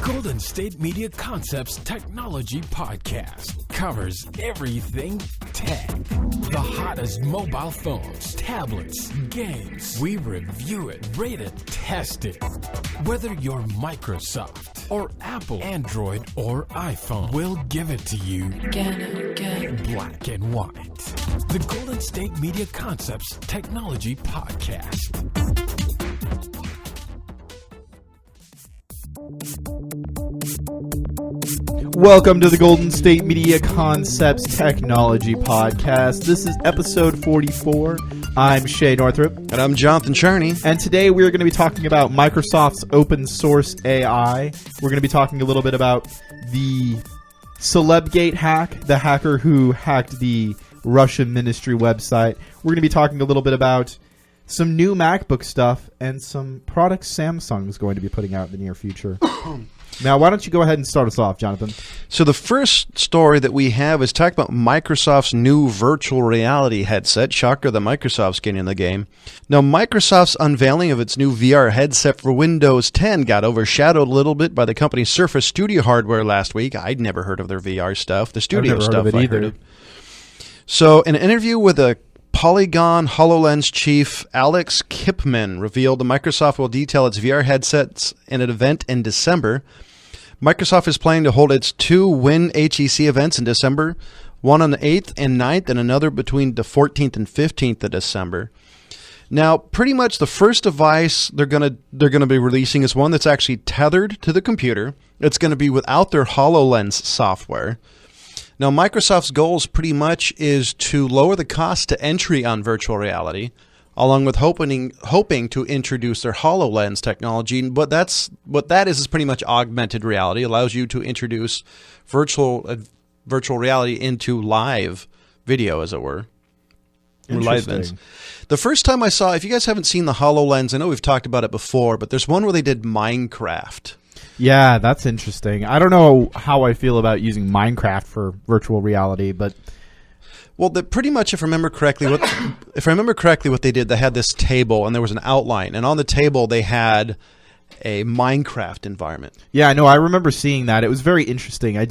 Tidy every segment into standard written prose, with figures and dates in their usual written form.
Golden State Media Concepts Technology Podcast covers everything tech. The hottest mobile phones, tablets, games. We review it, rate it, test it. Whether you're Microsoft or Apple, Android or iPhone, we'll give it to you again and again. Black and white. The Golden State Media Concepts Technology Podcast. Welcome to the Golden State Media Concepts Technology Podcast. This is episode 44. I'm Shay Northrup. And I'm Jonathan Charney. And today we're going to be talking about Microsoft's open source AI. We're going to be talking a little bit about the Celebgate hack, the hacker who hacked the Russian ministry website. We're going to be talking a little bit about some new MacBook stuff and some products Samsung is going to be putting out in the near future. Now, why don't you go ahead and start us off, Jonathan? So the first story that we have is talking about Microsoft's new virtual reality headset. Shocker that Microsoft's getting in the game. Now, Microsoft's unveiling of its new VR headset for Windows 10 got overshadowed a little bit by the company's Surface Studio hardware last week. I'd never heard of their VR stuff. The studio stuff I heard of. So, in an interview with a Polygon HoloLens chief Alex Kipman revealed that Microsoft will detail its VR headsets in an event in December. Microsoft is planning to hold its two WinHEC events in December, one on the 8th and 9th, and another between the 14th and 15th of December. Now, pretty much the first device they're gonna be releasing is one that's actually tethered to the computer. It's going to be without their HoloLens software. Now, Microsoft's goals pretty much is to lower the cost to entry on virtual reality, along with hoping to introduce their HoloLens technology. But what that is pretty much augmented reality. It allows you to introduce virtual reality into live video, as it were. Live events. The first time I saw, if you guys haven't seen the HoloLens, I know we've talked about it before, but there's one where they did Minecraft. Yeah, that's interesting. I don't know how I feel about using Minecraft for virtual reality, but well, pretty much, if I remember correctly, what they did, they had this table and there was an outline, and on the table they had a Minecraft environment. Yeah, I know. I remember seeing that. It was very interesting. I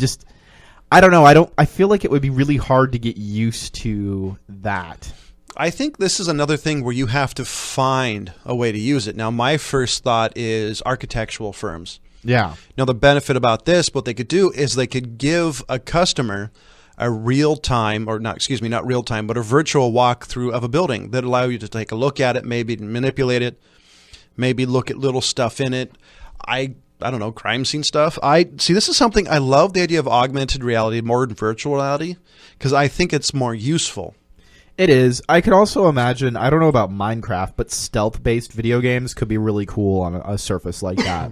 don't know. I feel like it would be really hard to get used to that. I think this is another thing where you have to find a way to use it. Now, my first thought is architectural firms. Yeah. Now, the benefit about this, what they could do is they could give a customer a real-time, or not real-time, but a virtual walkthrough of a building that allow you to take a look at it, maybe manipulate it, maybe look at little stuff in it. I don't know, crime scene stuff. This is something I love, the idea of augmented reality, more than virtual reality, because I think it's more useful. It is. I could also imagine, I don't know about Minecraft, but stealth-based video games could be really cool on a surface like that.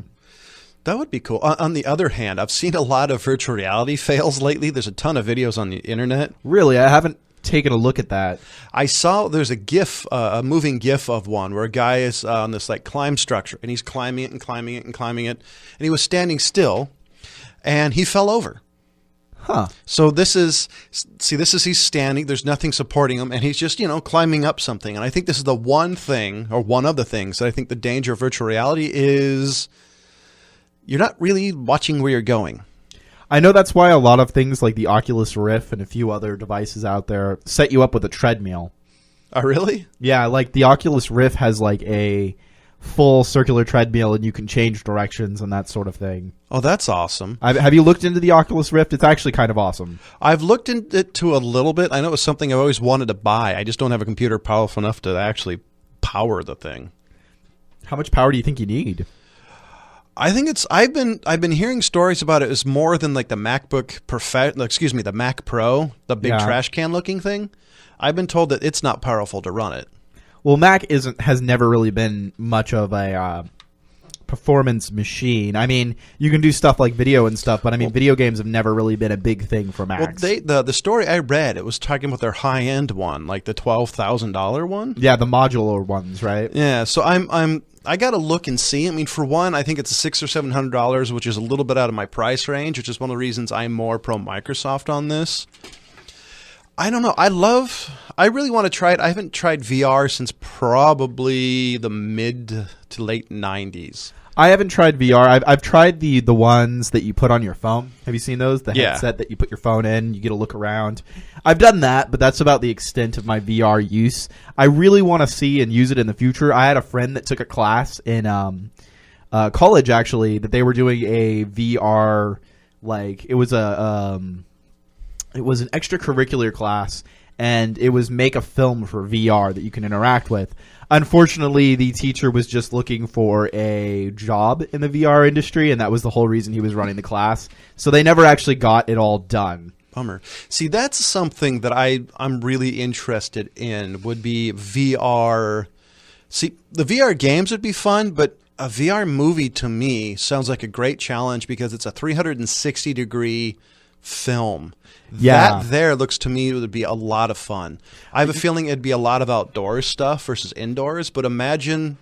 That would be cool. On the other hand, I've seen a lot of virtual reality fails lately. There's a ton of videos on the internet. Really? I haven't taken a look at that. I saw there's a GIF, a moving GIF of one where a guy is on this like climb structure, and he's climbing it and climbing it and climbing it, and he was standing still, and he fell over. Huh. So he's standing, there's nothing supporting him, and he's just, climbing up something. And I think this is the one thing, or one of the things, that I think the danger of virtual reality is you're not really watching where you're going. I know that's why a lot of things like the Oculus Rift and a few other devices out there set you up with a treadmill. Oh, really? Yeah, like the Oculus Rift has like a full circular treadmill and you can change directions and that sort of thing. Oh, that's awesome. Have you looked into the Oculus Rift? It's actually kind of awesome. I've looked into it a little bit. I know it's something I've always wanted to buy. I just don't have a computer powerful enough to actually power the thing. How much power do you think you need? I think I've been hearing stories about it as more than like the the Mac Pro, the big trash can looking thing. I've been told that it's not powerful to run it. Well, Mac has never really been much of a performance machine. I mean, you can do stuff like video and stuff, but I mean, video games have never really been a big thing for Macs. Well, the story I read, it was talking about their high-end one, like the $12,000 one. Yeah, the modular ones, right? Yeah, so I got to look and see. I mean, for one, I think it's $600 or $700, which is a little bit out of my price range, which is one of the reasons I'm more pro Microsoft on this. I don't know. I really want to try it. I haven't tried VR since probably the mid to late 90s. I haven't tried VR. I've tried the ones that you put on your phone. Have you seen those? The Yeah. headset that you put your phone in, you get a look around. I've done that, but that's about the extent of my VR use. I really want to see and use it in the future. I had a friend that took a class in college, actually, that they were doing a VR, like, it was an extracurricular class, and it was make a film for VR that you can interact with. Unfortunately, the teacher was just looking for a job in the VR industry, and that was the whole reason he was running the class. So they never actually got it all done. Bummer. See, that's something that I'm really interested in, would be VR. See, the VR games would be fun, but a VR movie to me sounds like a great challenge because it's a 360-degree film. Yeah. That there looks to me would be a lot of fun. I have a feeling it'd be a lot of outdoors stuff versus indoors, but imagine...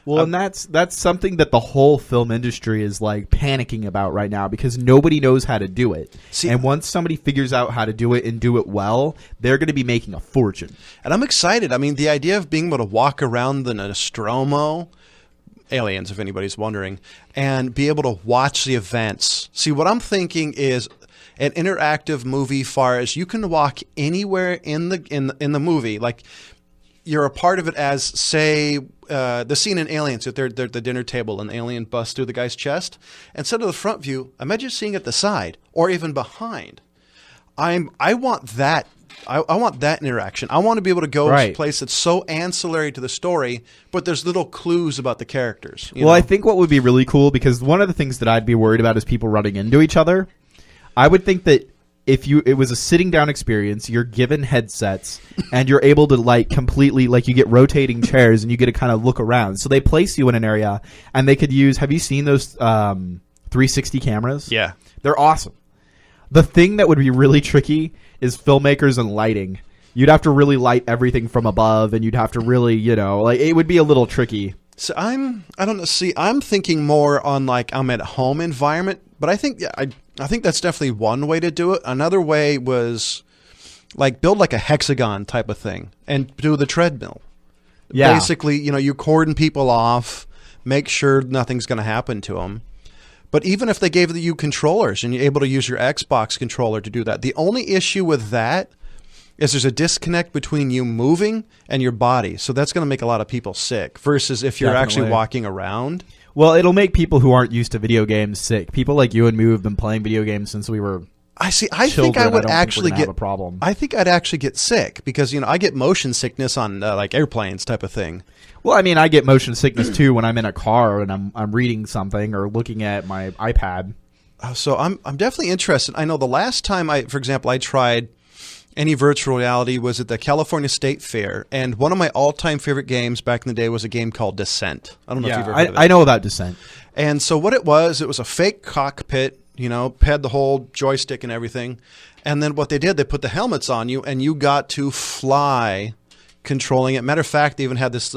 Well, and that's something that the whole film industry is like panicking about right now because nobody knows how to do it. See, and once somebody figures out how to do it and do it well, they're going to be making a fortune. And I'm excited. I mean, the idea of being able to walk around the Nostromo, aliens if anybody's wondering, and be able to watch the events. See, what I'm thinking is an interactive movie far as you can walk anywhere in the movie, like you're a part of it as, say, the scene in Aliens, that they're at the dinner table and the alien busts through the guy's chest. Instead of the front view, imagine seeing it the side or even behind. I want that. I want that interaction. I want to be able to go to a place that's so ancillary to the story, but there's little clues about the characters. You know? I think what would be really cool, because one of the things that I'd be worried about is people running into each other. I would think that if it was a sitting down experience, you're given headsets and you're able to like completely, like you get rotating chairs and you get to kind of look around. So they place you in an area and they could use, have you seen those 360 cameras? Yeah. They're awesome. The thing that would be really tricky is filmmakers and lighting. You'd have to really light everything from above and you'd have to really, like it would be a little tricky. So I don't know. See, I'm thinking more on like I'm at home environment, but I think I think that's definitely one way to do it. Another way was like build like a hexagon type of thing and do the treadmill. Yeah. Basically, you cordon people off, make sure nothing's going to happen to them. But even if they gave you controllers and you're able to use your Xbox controller to do that, the only issue with that is there's a disconnect between you moving and your body. So that's going to make a lot of people sick versus if you're actually walking around. Well, it'll make people who aren't used to video games sick. People like you and me who have been playing video games since we were I think I would actually get a problem. I think I'd actually get sick because I get motion sickness on like airplanes type of thing. Well, I mean, I get motion sickness too when I'm in a car and I'm reading something or looking at my iPad. So I'm definitely interested. I know the last time for example, I tried any virtual reality was at the California State Fair, and one of my all-time favorite games back in the day was a game called Descent. I don't know if you've ever heard of it. I know about Descent. And so what it was a fake cockpit, had the whole joystick and everything. And then what they did, they put the helmets on you, and you got to fly controlling it. Matter of fact, they even had this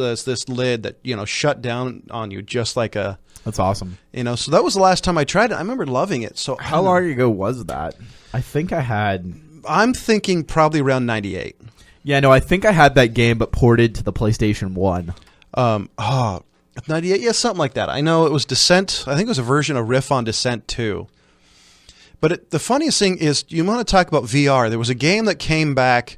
lid that, shut down on you just like a... That's awesome. So that was the last time I tried it. I remember loving it. So how long ago was that? I think I had... I'm thinking probably around 98. Yeah, no, I think I had that game, but ported to the PlayStation 1. 98, yeah, something like that. I know it was Descent. I think it was a version of Riff on Descent 2. But the funniest thing is, you want to talk about VR. There was a game that came back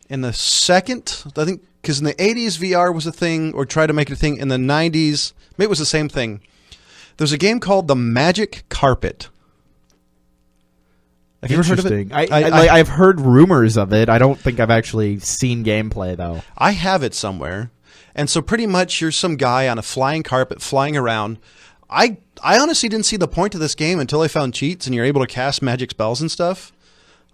in the second, I think, because in the 80s VR was a thing, or tried to make it a thing. In the 90s, maybe it was the same thing. There's a game called The Magic Carpet. Have you ever heard of it? I've heard rumors of it. I don't think I've actually seen gameplay, though. I have it somewhere. And so pretty much you're some guy on a flying carpet flying around. I honestly didn't see the point of this game until I found cheats and you're able to cast magic spells and stuff.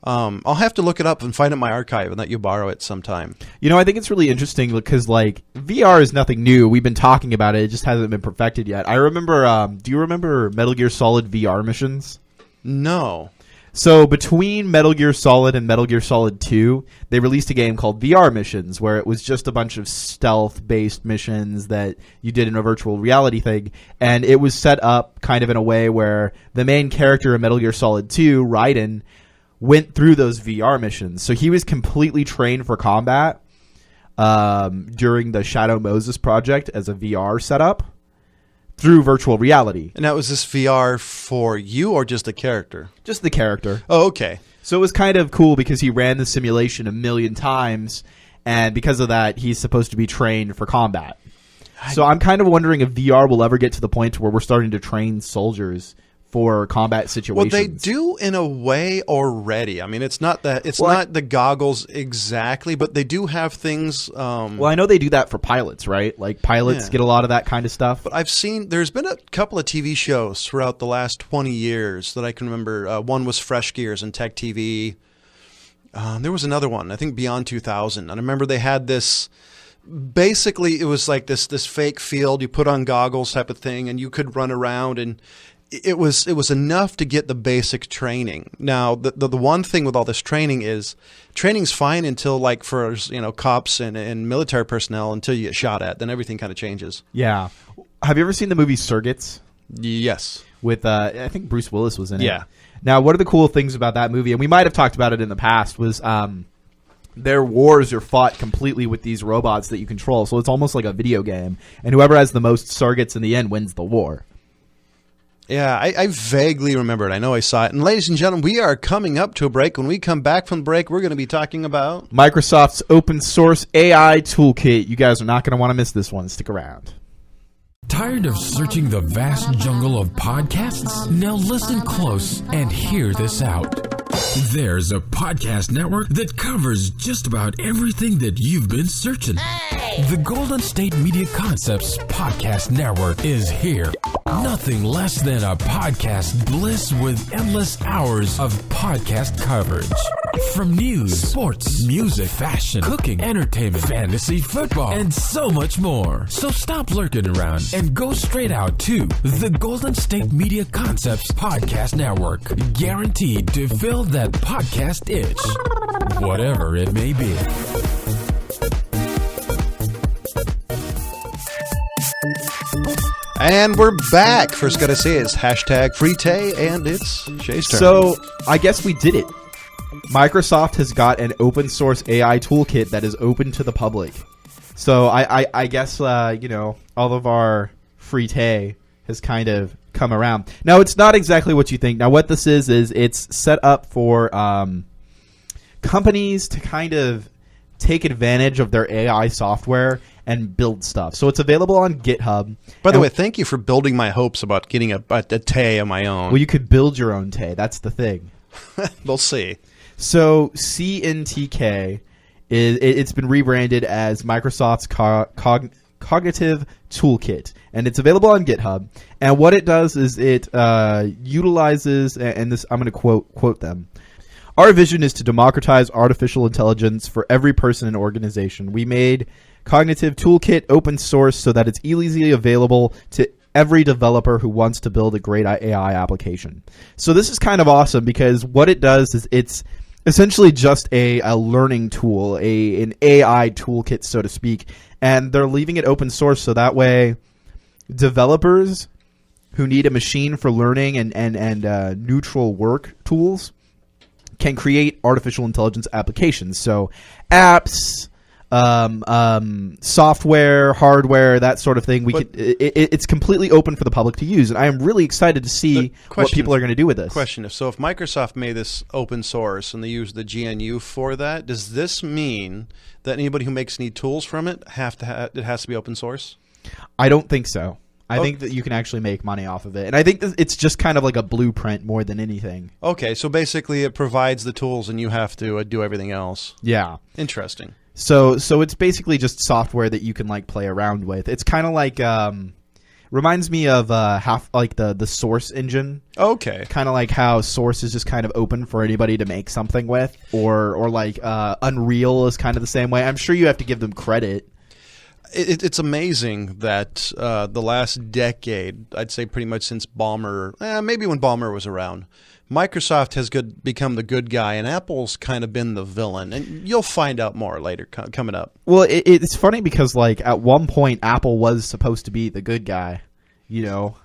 I'll have to look it up and find it in my archive and let you borrow it sometime. I think it's really interesting because, like, VR is nothing new. We've been talking about it. It just hasn't been perfected yet. I remember, do you remember Metal Gear Solid VR missions? No. So between Metal Gear Solid and Metal Gear Solid 2, they released a game called VR Missions, where it was just a bunch of stealth-based missions that you did in a virtual reality thing. And it was set up kind of in a way where the main character in Metal Gear Solid 2, Raiden, went through those VR missions. So he was completely trained for combat during the Shadow Moses project as a VR setup through virtual reality. And now, is this VR for you or just the character? Just the character. Oh, okay. So it was kind of cool because he ran the simulation 1,000,000 times, and because of that, he's supposed to be trained for combat. So I'm kind of wondering if VR will ever get to the point where we're starting to train soldiers for combat situations. Well, they do in a way already. I mean, it's not not the goggles exactly, but they do have things. Well, I know they do that for pilots, right? Like pilots get a lot of that kind of stuff. But I've seen there's been a couple of TV shows throughout the last 20 years that I can remember. One was Fresh Gears and Tech TV. There was another one, I think Beyond 2000. And I remember they had this. Basically, it was like this fake field. You put on goggles type of thing, and you could run around, and it was enough to get the basic training. Now, the one thing with all this training is training's fine until, like, for cops and military personnel, until you get shot at. Then everything kind of changes. Yeah. Have you ever seen the movie Surrogates? Yes. With I think Bruce Willis was in it. Yeah. Now, one of the cool things about that movie, and we might have talked about it in the past, was their wars are fought completely with these robots that you control. So it's almost like a video game. And whoever has the most surrogates in the end wins the war. Yeah, I vaguely remember it. I know I saw it. And ladies and gentlemen, we are coming up to a break. When we come back from the break, we're going to be talking about Microsoft's open source AI toolkit. You guys are not going to want to miss this one. Stick around. Tired of searching the vast jungle of podcasts? Now listen close and hear this out. There's a podcast network that covers just about everything that you've been searching. The Golden State Media Concepts Podcast Network is here. Nothing less than a podcast bliss with endless hours of podcast coverage. From news, sports, music, fashion, cooking, entertainment, fantasy, football, and so much more. So stop lurking around and go straight out to the Golden State Media Concepts Podcast Network. Guaranteed to fill that podcast itch, whatever it may be. And we're back. First, gotta say is hashtag Free Tay, and it's Shay's turn. So I guess we did it. Microsoft has got an open source AI toolkit that is open to the public. So I guess all of our Free Tay has kind of come around. Now, it's not exactly what you think. Now, what this is it's set up for companies to kind of take advantage of their AI software and build stuff. So it's available on GitHub. By the way, thank you for building my hopes about getting a Tay of my own. Well, you could build your own Tay. That's the thing. We'll see. So CNTK, it's been rebranded as Microsoft's Cognitive Toolkit, and it's available on GitHub. And what it does is it utilizes, and this I'm going to quote them. Our vision is to democratize artificial intelligence for every person and organization. We made Cognitive Toolkit open source so that it's easily available to every developer who wants to build a great AI application. So this is kind of awesome because what it does is it's essentially just a learning tool, an AI toolkit, so to speak. And they're leaving it open source so that way developers who need a machine for learning and neutral work tools can create artificial intelligence applications. So apps, software, hardware, that sort of thing. It's completely open for the public to use, and I am really excited to see what people are going to do with this. Question: if Microsoft made this open source and they use the GNU for that, does this mean that anybody who makes any tools from it it has to be open source? I don't think so. I think that you can actually make money off of it. And I think it's just kind of like a blueprint more than anything. Okay, so basically it provides the tools and you have to do everything else. Yeah. Interesting. So it's basically just software that you can like play around with. It's kind of like reminds me of the Source engine. Okay. Kind of like how Source is just kind of open for anybody to make something with, or like Unreal is kind of the same way. I'm sure you have to give them credit. It's amazing that the last decade, I'd say pretty much since Ballmer, maybe when Ballmer was around, Microsoft has become the good guy, and Apple's kind of been the villain. And you'll find out more later coming up. Well, it's funny because like at one point Apple was supposed to be the good guy, and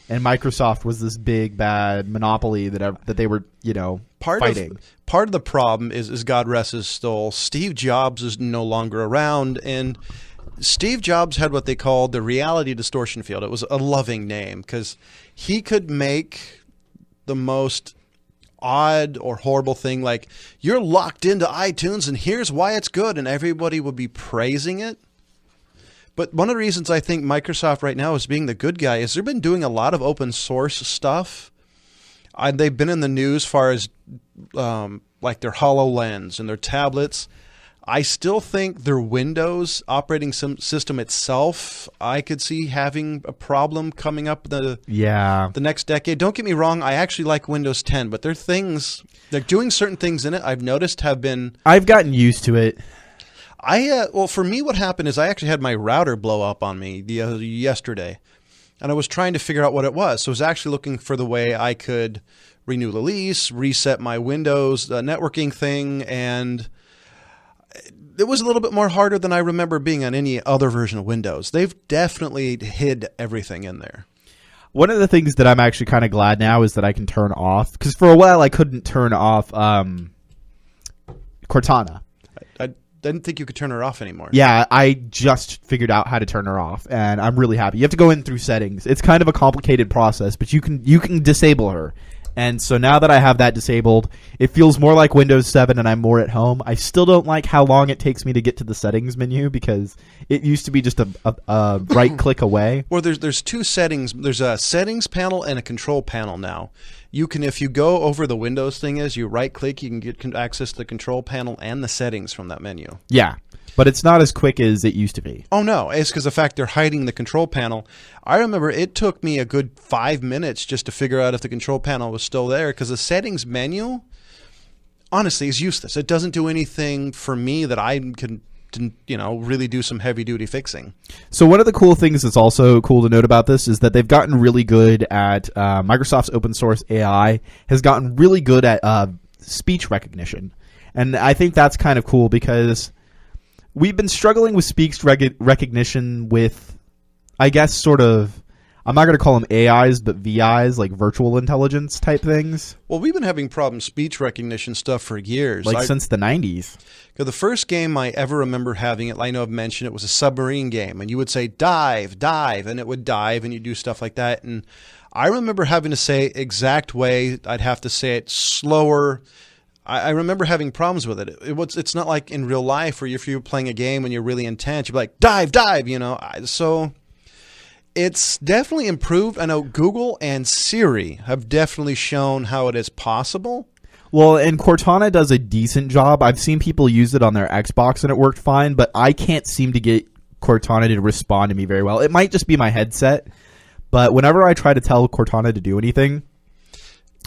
Microsoft was this big bad monopoly that they were fighting. Part of the problem is God rest his soul, Steve Jobs is no longer around, and Steve Jobs had what they called the reality distortion field. It was a loving name because he could make the most odd or horrible thing, like you're locked into iTunes and here's why it's good, and everybody would be praising it. But one of the reasons I think Microsoft right now is being the good guy is they've been doing a lot of open source stuff. They've been in the news as far as like their HoloLens and their tablets. I still think their Windows operating system itself, I could see having a problem coming up the next decade. Don't get me wrong, I actually like Windows 10, but there are things, they're doing certain things in it I've noticed have been... I've gotten used to it. Well, for me, what happened is I actually had my router blow up on me yesterday, and I was trying to figure out what it was. So I was actually looking for the way I could renew the lease, reset my Windows networking thing, and it was a little bit more harder than I remember being on any other version of Windows. They've definitely hid everything in there. One of the things that I'm actually kind of glad now is that I can turn off, because for a while I couldn't turn off Cortana. I didn't think you could turn her off anymore. Yeah, I just figured out how to turn her off, and I'm really happy. You have to go in through settings. It's kind of a complicated process, but you can disable her. And so now that I have that disabled, it feels more like Windows 7 and I'm more at home. I still don't like how long it takes me to get to the settings menu because it used to be just a right click away. Well, there's two settings. There's a settings panel and a control panel now. You can, if you go over the Windows thing is, you right click, you can get access to the control panel and the settings from that menu. Yeah. But it's not as quick as it used to be. Oh, no. It's because of the fact they're hiding the control panel. I remember it took me a good 5 minutes just to figure out if the control panel was still there because the settings menu, honestly, is useless. It doesn't do anything for me that I can, really do some heavy-duty fixing. So one of the cool things that's also cool to note about this is that they've gotten really good at Microsoft's open source AI has gotten really good at speech recognition. And I think that's kind of cool because... we've been struggling with speech recognition with, I guess, sort of, I'm not going to call them AIs, but VIs, like virtual intelligence type things. Well, we've been having problem speech recognition stuff for years. Since the 90s. The first game I ever remember having it, I know I've mentioned it, was a submarine game. And you would say, dive, dive, and it would dive, and you do stuff like that. And I remember having to say exact way. I'd have to say it slower. I remember having problems with it. It's not like in real life where if you're playing a game and you're really intense, you're like, dive, dive, So it's definitely improved. I know Google and Siri have definitely shown how it is possible. Well, and Cortana does a decent job. I've seen people use it on their Xbox and it worked fine, but I can't seem to get Cortana to respond to me very well. It might just be my headset, but whenever I try to tell Cortana to do anything,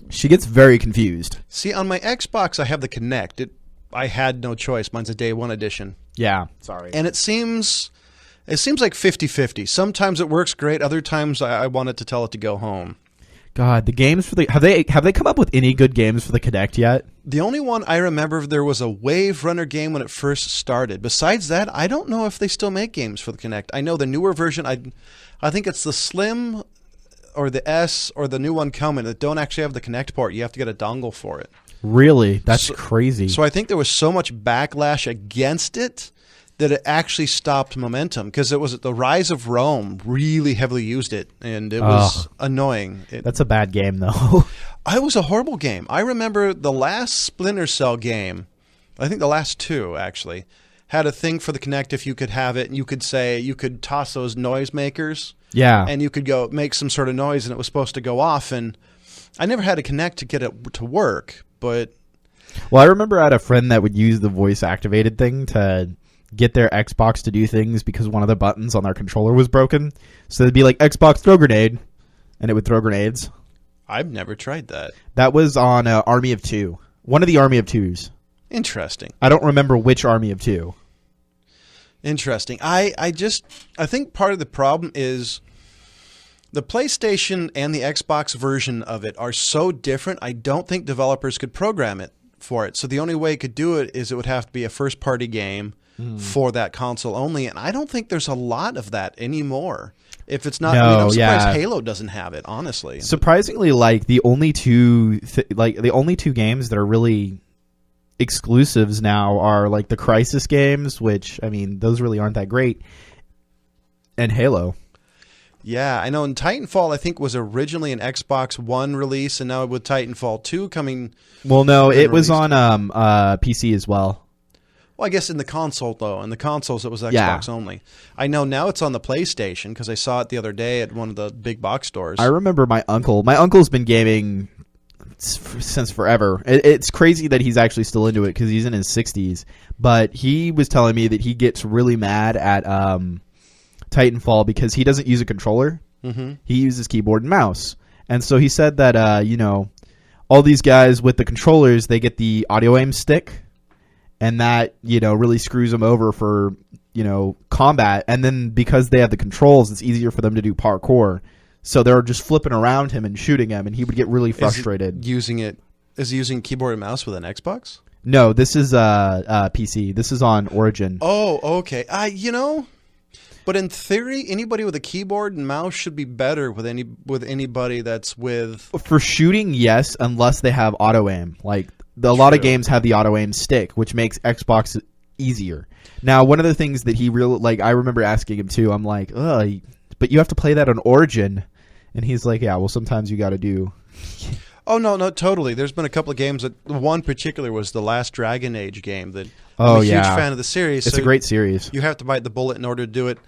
she gets very confused. See, on my Xbox, I have the Kinect. I had no choice. Mine's a day one edition. Yeah, sorry. And it seems like 50-50. Sometimes it works great. Other times I want it to tell it to go home. God, the games for the have they come up with any good games for the Kinect yet? The only one I remember, there was a Wave Runner game when it first started. Besides that, I don't know if they still make games for the Kinect. I know the newer version, I think it's the Slim or the S or the new one coming that don't actually have the Kinect port. You have to get a dongle for it. Really? That's crazy. So I think there was so much backlash against it that it actually stopped momentum because it was the Rise of Rome really heavily used it, and it was annoying. That's a bad game, though. It was a horrible game. I remember the last Splinter Cell game, I think the last two actually, had a thing for the Kinect if you could have it, and you could toss those noisemakers. Yeah. And you could go make some sort of noise, and it was supposed to go off. And I never had a Kinect to get it to work, but... Well, I remember I had a friend that would use the voice-activated thing to get their Xbox to do things because one of the buttons on their controller was broken. So they'd be like, Xbox, throw grenade, and it would throw grenades. I've never tried that. That was on Army of Two. One of the Army of Twos. Interesting. I don't remember which Army of Two. Interesting. I think part of the problem is the PlayStation and the Xbox version of it are so different. I don't think developers could program it for it. So the only way it could do it is it would have to be a first-party game for that console only. And I don't think there's a lot of that anymore. If it's not, I'm surprised Halo doesn't have it. Honestly, surprisingly, like the only two games that are really exclusives now are like the Crysis games, which I mean those really aren't that great, And Halo. Yeah, I know. And Titanfall, I think, was originally an Xbox One release, and now with Titanfall 2 coming... Well, no, it was on PC as well. Well, I guess in the console, though. In the consoles, it was Xbox only. I know now it's on the PlayStation, because I saw it the other day at one of the big box stores. I remember my uncle. My uncle's been gaming since forever. It's crazy that he's actually still into it, because he's in his 60s. But he was telling me that he gets really mad at... Titanfall because he doesn't use a controller. Mm-hmm. He uses keyboard and mouse. And so he said that, all these guys with the controllers, they get the audio aim stick, and that, really screws them over for, combat. And then because they have the controls, it's easier for them to do parkour. So they're just flipping around him and shooting him, and he would get really frustrated. Is he using keyboard and mouse with an Xbox? No, this is PC. This is on Origin. Oh, okay. But in theory, anybody with a keyboard and mouse should be better with anybody that's with... For shooting, yes, unless they have auto-aim. Like, a lot of games have the auto-aim stick, which makes Xbox easier. Now, one of the things that he really... Like, I remember asking him, too. I'm like, but you have to play that on Origin. And he's like, yeah, well, sometimes you got to do... Oh, no, totally. There's been a couple of games that... One particular was the last Dragon Age game that... I'm a huge fan of the series. It's a great series. You have to bite the bullet in order to do it.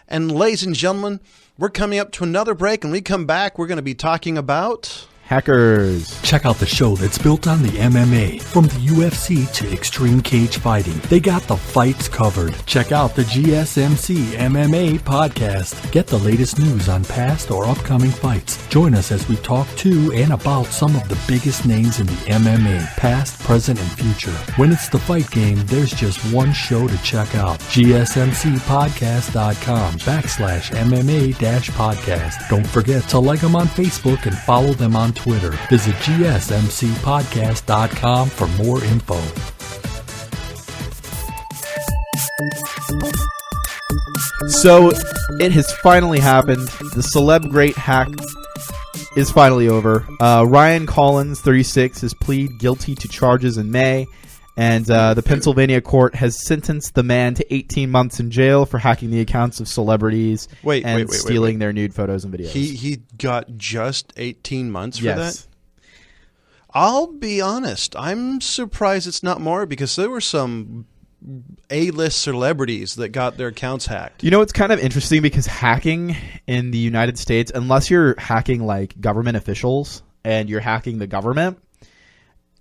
And ladies and gentlemen, we're coming up to another break. And when we come back, we're going to be talking about... Hackers. Check out the show that's built on the MMA. From the UFC to extreme cage fighting, they got the fights covered. Check out the GSMC MMA podcast. Get the latest news on past or upcoming fights. Join us as we talk to and about some of the biggest names in the MMA, past, present, and future. When it's the fight game, there's just one show to check out. GSMCpodcast.com/MMA-podcast. Don't forget to like them on Facebook and follow them on Twitter. Visit GSMCpodcast.com for more info. So, it has finally happened. The Celebgate hack is finally over. Ryan Collins, 36, has pleaded guilty to charges in May. And the Pennsylvania court has sentenced the man to 18 months in jail for hacking the accounts of celebrities and stealing their nude photos and videos. He got just 18 months for that? I'll be honest. I'm surprised it's not more, because there were some A-list celebrities that got their accounts hacked. It's kind of interesting because hacking in the United States, unless you're hacking like government officials and you're hacking the government,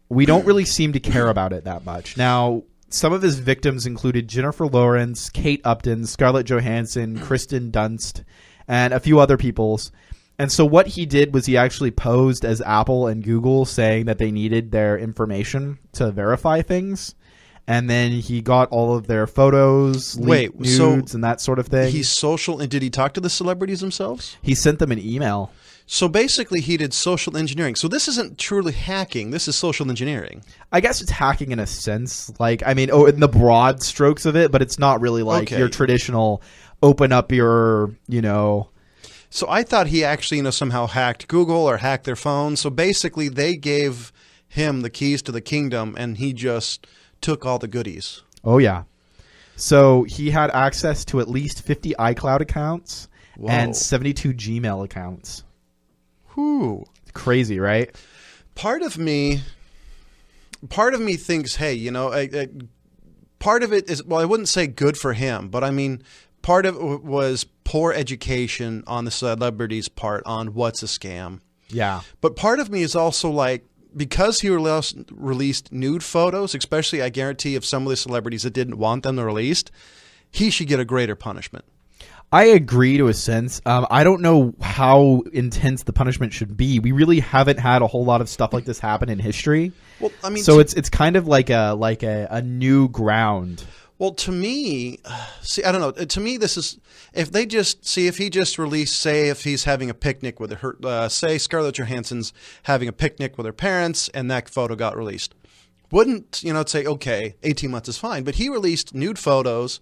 we don't really seem to care about it that much. Now, some of his victims included Jennifer Lawrence, Kate Upton, Scarlett Johansson, Kristen Dunst, and a few other peoples. And so what he did was he actually posed as Apple and Google, saying that they needed their information to verify things. And then he got all of their photos, nudes, and that sort of thing. He's social, and did he talk to the celebrities themselves? He sent them an email. So basically, he did social engineering. So this isn't truly hacking. This is social engineering. I guess it's hacking in a sense. In the broad strokes of it, but it's not really like your traditional open up your, So I thought he actually, somehow hacked Google or hacked their phone. So basically, they gave him the keys to the kingdom, and he just took all the goodies. Oh, yeah. So he had access to at least 50 iCloud accounts and 72 Gmail accounts. Whew. Crazy, right? Part of me thinks, hey, part of it is, well, I wouldn't say good for him, but I mean, part of it was poor education on the celebrity's part on what's a scam. Yeah. But part of me is also like, because he released nude photos, especially I guarantee of some of the celebrities that didn't want them released, he should get a greater punishment. I agree to a sense. I don't know how intense the punishment should be. We really haven't had a whole lot of stuff like this happen in history. Well, I mean, so it's kind of like a new ground. Well, to me, I don't know. To me, this is if he just released, say, if he's having a picnic with her, say Scarlett Johansson's having a picnic with her parents, and that photo got released. Wouldn't say, okay, 18 months is fine, but he released nude photos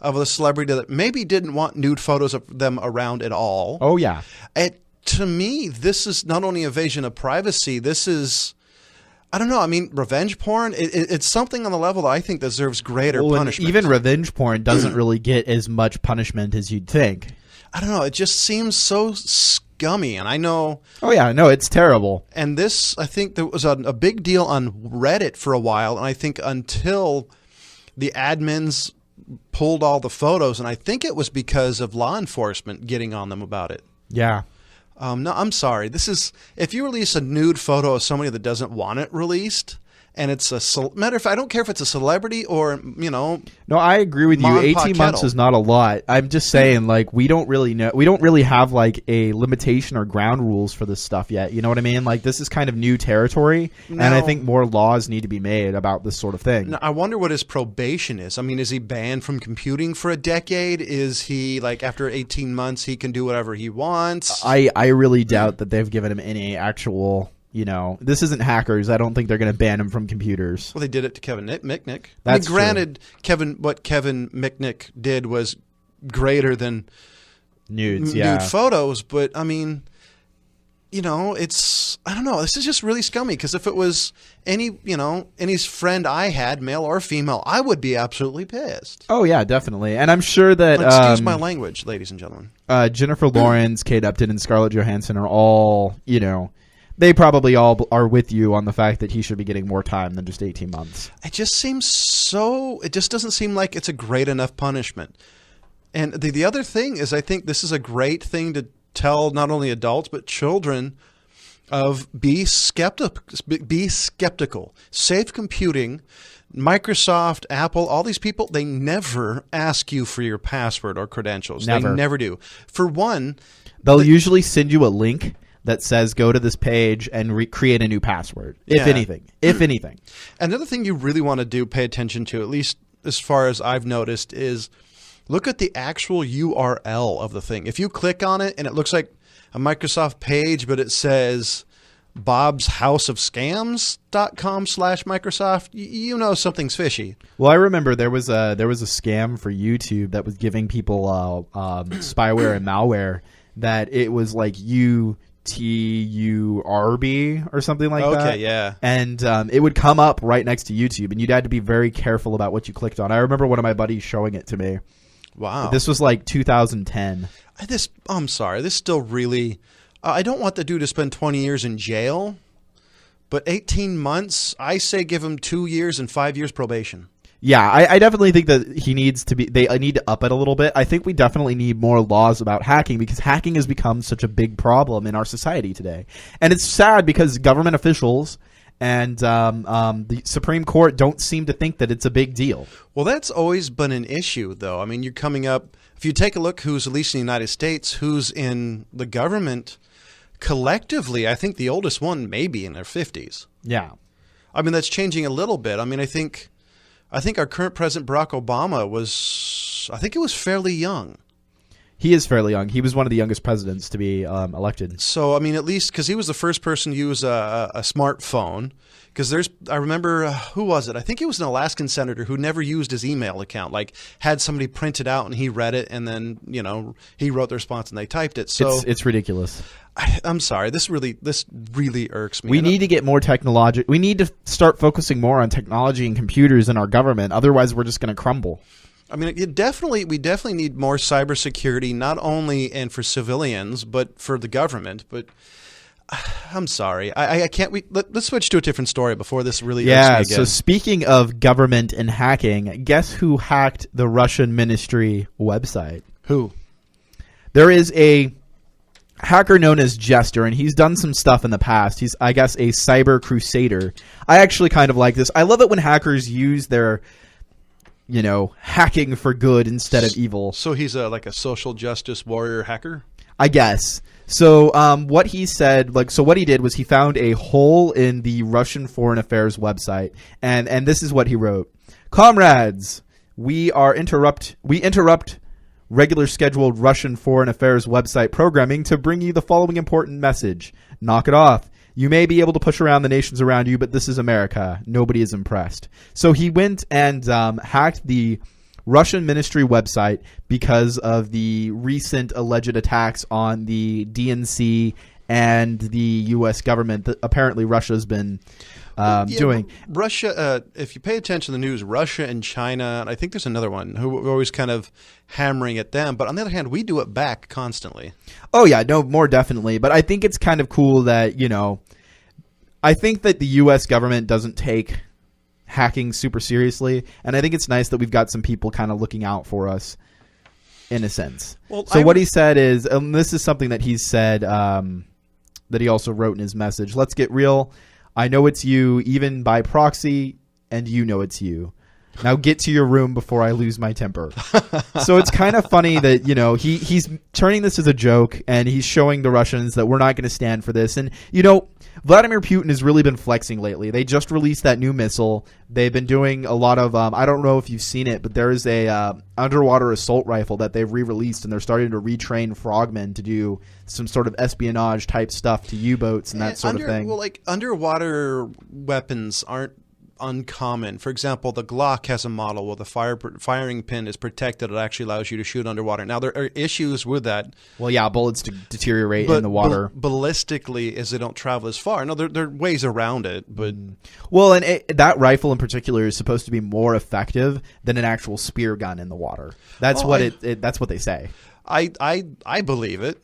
of a celebrity that maybe didn't want nude photos of them around at all. Oh, yeah. To me, this is not only invasion of privacy, this is, I don't know, I mean, revenge porn, it's something on the level that I think deserves greater punishment. Even revenge porn doesn't really get as much punishment as you'd think. I don't know. It just seems so scummy, and I know. Oh yeah, no, it's terrible. And this, I think, there was a big deal on Reddit for a while, and I think until the admins pulled all the photos, and I think it was because of law enforcement getting on them about it. Yeah. No, I'm sorry. This is if you release a nude photo of somebody that doesn't want it released. And it's matter of fact, I don't care if it's a celebrity or, No, I agree with you. Mom, 18 Pa, months kettle. is not a lot. I'm just saying, like, we don't really know. We don't really have, like, a limitation or ground rules for this stuff yet. You know what I mean? Like, this is kind of new territory, and I think more laws need to be made about this sort of thing. Now, I wonder what his probation is. I mean, is he banned from computing for a decade? Is he, like, after 18 months, he can do whatever he wants? I really doubt that they've given him any actual... this isn't hackers. I don't think they're going to ban him from computers. Well, they did it to Kevin Mitnick. That's granted, what Kevin Mitnick did was greater than nude photos, but I mean, it's I don't know. This is just really scummy because if it was any friend I had, male or female, I would be absolutely pissed. Oh yeah, definitely. And I'm sure that excuse my language, ladies and gentlemen. Jennifer Lawrence, Kate Upton, and Scarlett Johansson are all they probably all are with you on the fact that he should be getting more time than just 18 months. It just seems it just doesn't seem like it's a great enough punishment. And the other thing is I think this is a great thing to tell not only adults but children of be skeptical. Safe computing, Microsoft, Apple, all these people, they never ask you for your password or credentials. Never. They never do. For one, they'll usually send you a link that says go to this page and create a new password, if anything. Another thing you really want to do, pay attention to, at least as far as I've noticed, is look at the actual URL of the thing. If you click on it and it looks like a Microsoft page, but it says bobshouseofscams.com/Microsoft, something's fishy. Well, I remember there was a scam for YouTube that was giving people spyware and malware that it was like TURB or something like that. Okay, yeah. And it would come up right next to YouTube, and you'd had to be very careful about what you clicked on. I remember one of my buddies showing it to me. Wow. This was like 2010. I'm sorry. This still really... I don't want the dude to spend 20 years in jail, but 18 months, I say give him 2 years and 5 years probation. Yeah, I definitely think that they need to up it a little bit. I think we definitely need more laws about hacking because hacking has become such a big problem in our society today. And it's sad because government officials and the Supreme Court don't seem to think that it's a big deal. Well, that's always been an issue, though. I mean, you're coming up, if you take a look who's, at least in the United States, who's in the government collectively, I think the oldest one may be in their 50s. Yeah. I mean, that's changing a little bit. I mean, I think our current president, Barack Obama, was fairly young. He is fairly young. He was one of the youngest presidents to be elected. So, I mean, at least because he was the first person to use a smartphone. Because I remember, who was it? I think it was an Alaskan senator who never used his email account. Like, had somebody print it out and he read it and then, he wrote the response and they typed it. So it's ridiculous. I'm sorry. This really irks me. We need to get more technology. We need to start focusing more on technology and computers in our government. Otherwise, we're just going to crumble. I mean, we definitely need more cybersecurity, not only and for civilians, but for the government. But I'm sorry, I can't. Let's switch to a different story before this really irks me again. So speaking of government and hacking, guess who hacked the Russian ministry website? Who? There is a hacker known as Jester, and he's done some stuff in the past. He's, I guess, a cyber crusader. I actually kind of like this. I love it when hackers use their hacking for good instead of evil. So he's like a social justice warrior hacker? I guess. So what he said, what he did was he found a hole in the Russian Foreign Affairs website, and this is what he wrote. Comrades, we interrupt regular scheduled Russian Foreign Affairs website programming to bring you the following important message. Knock it off. You may be able to push around the nations around you, but this is America. Nobody is impressed. So he went and hacked the Russian ministry website because of the recent alleged attacks on the DNC and the U.S. government that apparently Russia's been doing. Russia, if you pay attention to the news, Russia and China, and I think there's another one who are always kind of hammering at them. But on the other hand, we do it back constantly. Oh, yeah, no, more definitely. But I think it's kind of cool that, I think that the U.S. government doesn't take hacking super seriously. And I think it's nice that we've got some people kind of looking out for us in a sense. Well, so what he said is, and this is something that he said that he also wrote in his message, let's get real. I know it's you, even by proxy, and you know it's you. Now get to your room before I lose my temper. So it's kind of funny that, he's turning this as a joke, and he's showing the Russians that we're not going to stand for this. And, Vladimir Putin has really been flexing lately. They just released that new missile. They've been doing a lot of, I don't know if you've seen it, but there is a underwater assault rifle that they've re-released, and they're starting to retrain frogmen to do some sort of espionage type stuff to U-boats and that sort of thing. Well, underwater weapons aren't uncommon. For example, the Glock has a model where the firing pin is protected. It actually allows you to shoot underwater. Now, there are issues with that. Well, yeah, bullets deteriorate in the water. Ballistically, as they don't travel as far. No, there are ways around it. But well, and that rifle in particular is supposed to be more effective than an actual spear gun in the water. That's that's what they say. I believe it.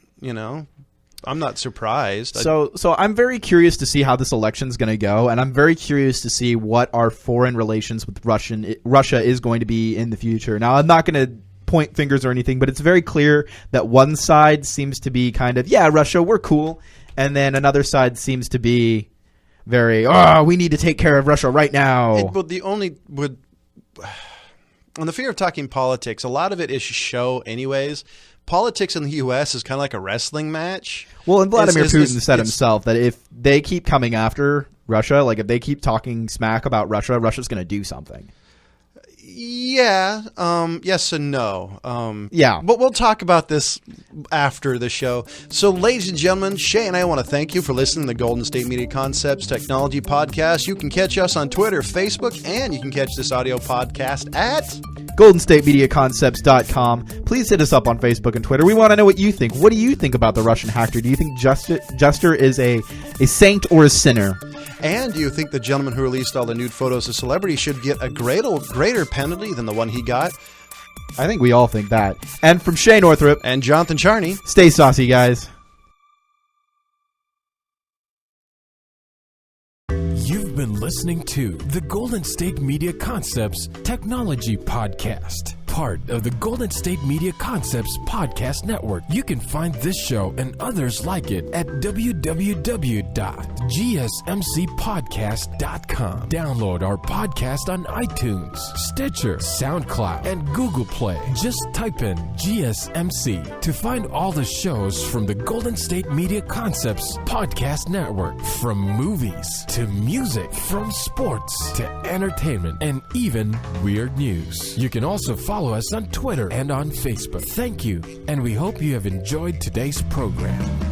I'm not surprised. So I'm very curious to see how this election's going to go, and I'm very curious to see what our foreign relations with Russia is going to be in the future. Now, I'm not going to point fingers or anything, but it's very clear that one side seems to be kind of, yeah, Russia, we're cool, and then another side seems to be very, we need to take care of Russia right now. On the fear of talking politics, a lot of it is show anyways. Politics in the U.S. is kind of like a wrestling match. Well, and Vladimir Putin said himself that if they keep coming after Russia, like if they keep talking smack about Russia, Russia's going to do something. Yeah. Yes and no. Yeah. But we'll talk about this after the show. So, ladies and gentlemen, Shay and I want to thank you for listening to the Golden State Media Concepts Technology Podcast. You can catch us on Twitter, Facebook, and you can catch this audio podcast at GoldenStateMediaConcepts.com. Please hit us up on Facebook and Twitter. We want to know what you think. What do you think about the Russian hacker? Do you think Jester is a saint or a sinner? And do you think the gentleman who released all the nude photos of celebrities should get a greater penalty than the one he got? I think we all think that. And from Shay Northrup and Jonathan Charney, stay saucy, guys. You've been listening to the Golden State Media Concepts Technology Podcast, part of the Golden State Media Concepts Podcast Network. You can find this show and others like it at www.gsmcpodcast.com. Download our podcast on iTunes, Stitcher, SoundCloud, and Google Play. Just type in GSMC to find all the shows from the Golden State Media Concepts Podcast Network. From movies to music, from sports to entertainment, and even weird news. You can also follow us on Twitter and on Facebook. Thank you, and we hope you have enjoyed today's program.